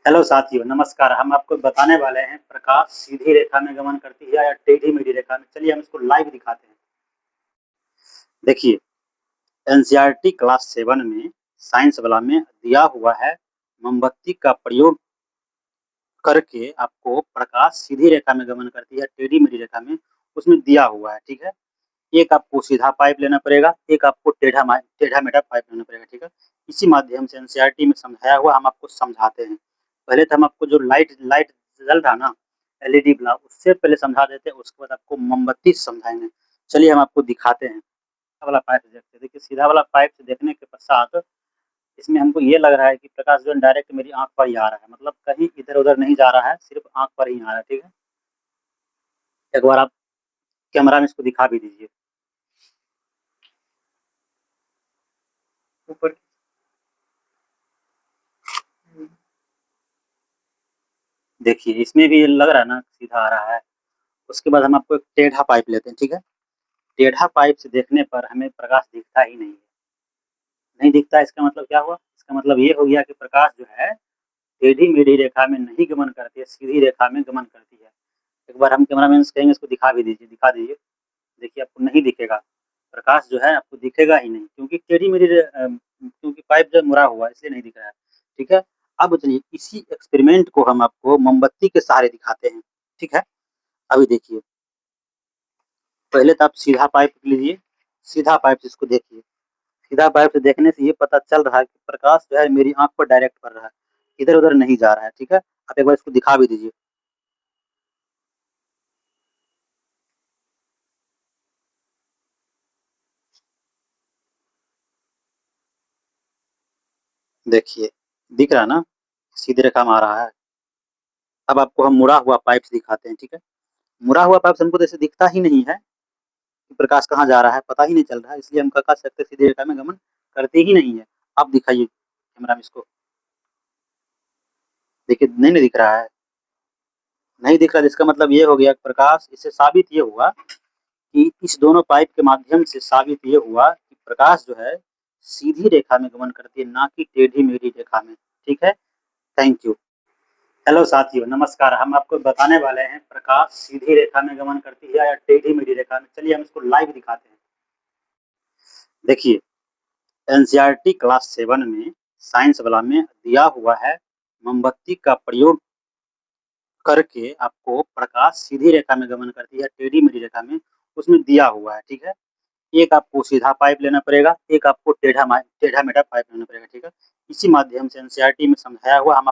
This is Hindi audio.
हेलो साथियों, नमस्कार। हम आपको बताने वाले हैं प्रकाश सीधी रेखा में गमन करती है या टेढ़ी-मेढ़ी रेखा में। चलिए हम इसको लाइव दिखाते हैं। देखिए, एनसीईआरटी क्लास 7 में साइंस वाला में दिया हुआ है, मोमबत्ती का प्रयोग करके आपको प्रकाश सीधी रेखा में गमन करती है, टेढ़ी-मेढ़ी रेखा में, उसमें दिया हुआ है, ठीक है? एक आपको सीधा पाइप लेना पड़ेगा, एक आपको टेढ़ा-मेढ़ा पाइप लेना पड़ेगा, ठीक है? इसी माध्यम से एनसीईआरटी में समझाया हुआ हम आपको समझाते हैं। पहले तो हम आपको जो लाइट लाइट जल रहा ना, एलईडी बल्ब, उससे पहले समझा देते हैं, उसके बाद आपको मोमबत्ती से समझाएँगे। चलिए हम आपको दिखाते हैं। सीधा वाला पाइप से देखते हैं। देखिए सीधा वाला पाइप से देखने के पश्चात इसमें हमको ये लग रहा है कि प्रकाश जो है डायरेक्ट मेरी आँख पर ही आ रहा है, मतलब कहीं इधर-उधर नहीं जा रहा है, सिर्फ़ आँख पर ही आ रहा है, ठीक है? एक बार आप कैमरा में इसको दिखा भी दीजिए। ऊपर देखिए, इसमें भी लग रहा है ना सीधा आ रहा है। उसके बाद हम आपको एक टेढ़ा पाइप लेते हैं, ठीक है? टेढ़ा पाइप से देखने पर हमें प्रकाश दिखता ही नहीं है। नहीं दिखता इसका मतलब क्या हुआ? इसका मतलब ये हो गया कि प्रकाश जो है टेढ़ी-मेढ़ी रेखा में नहीं गमन करती है, सीधी रेखा में गमन करती है। एक बार हम कैमरामैन से कहेंगे इसको दिखा भी दीजिए, दिखा दीजिए। देखिए आपको नहीं दिखेगा, प्रकाश जो है आपको दिखेगा ही नहीं क्योंकि क्योंकि पाइप जो है मुड़ा हुआ है इसलिए नहीं दिख रहा है, ठीक है? अब चलिए इसी एक्सपेरिमेंट को हम आपको मोमबत्ती के सहारे दिखाते हैं, ठीक है? अभी देखिए, पहले तो आप सीधा पाइप लीजिए, सीधा पाइप से इसको देखिए। सीधा पाइप से देखने से ये पता चल रहा है कि प्रकाश जो है मेरी आँख पर डायरेक्ट पड़ रहा है, इधर-उधर नहीं जा रहा है, ठीक है? आप एक बार इसको दिखा भी दीजिए। देखिए, दिख रहा है ना? सीधी रेखा में आ रहा है। अब आपको हम मुड़ा हुआ पाइप से दिखाते हैं, ठीक है? मुड़ा हुआ पाइप से हमको तो ऐसे दिखता ही नहीं है कि प्रकाश कहाँ जा रहा है, पता ही नहीं चल रहा है, इसलिए हम कह सकते हैं सीधी रेखा में गमन करते ही नहीं है। आप दिखाइए कैमरा में इसको। देखिए, नहीं न दिख रहा है। नहीं दिख रहा है, इसका मतलब ये हो गया कि प्रकाश इससे साबित ये हुआ कि इस दोनों पाइप के माध्यम से साबित ये हुआ कि प्रकाश जो है सीधी रेखा में गमन करती है, ना कि टेढ़ी-मेढ़ी रेखा में। ठीक है? Thank you. हेलो साथियों, नमस्कार। हम आपको बताने वाले हैं प्रकाश सीधी रेखा में गमन करती है या टेढ़ी-मेढ़ी रेखा में। चलिए हम इसको लाइव दिखाते हैं। देखिए, एनसीईआरटी क्लास 7 में साइंस वाला में दिया हुआ है, मोमबत्ती का प्रयोग करके आपको प्रकाश सीधी रेखा में गमन करती है, टेढ़ी-मेढ़ी रेखा में, उसमें दिया हुआ है, ठीक है? एक आपको सीधा पाइप लेना पड़ेगा, एक आपको टेढ़ा-मेढ़ा पाइप लेना पड़ेगा, ठीक है? इसी माध्यम से एनसीईआरटी में समझाया हुआ हम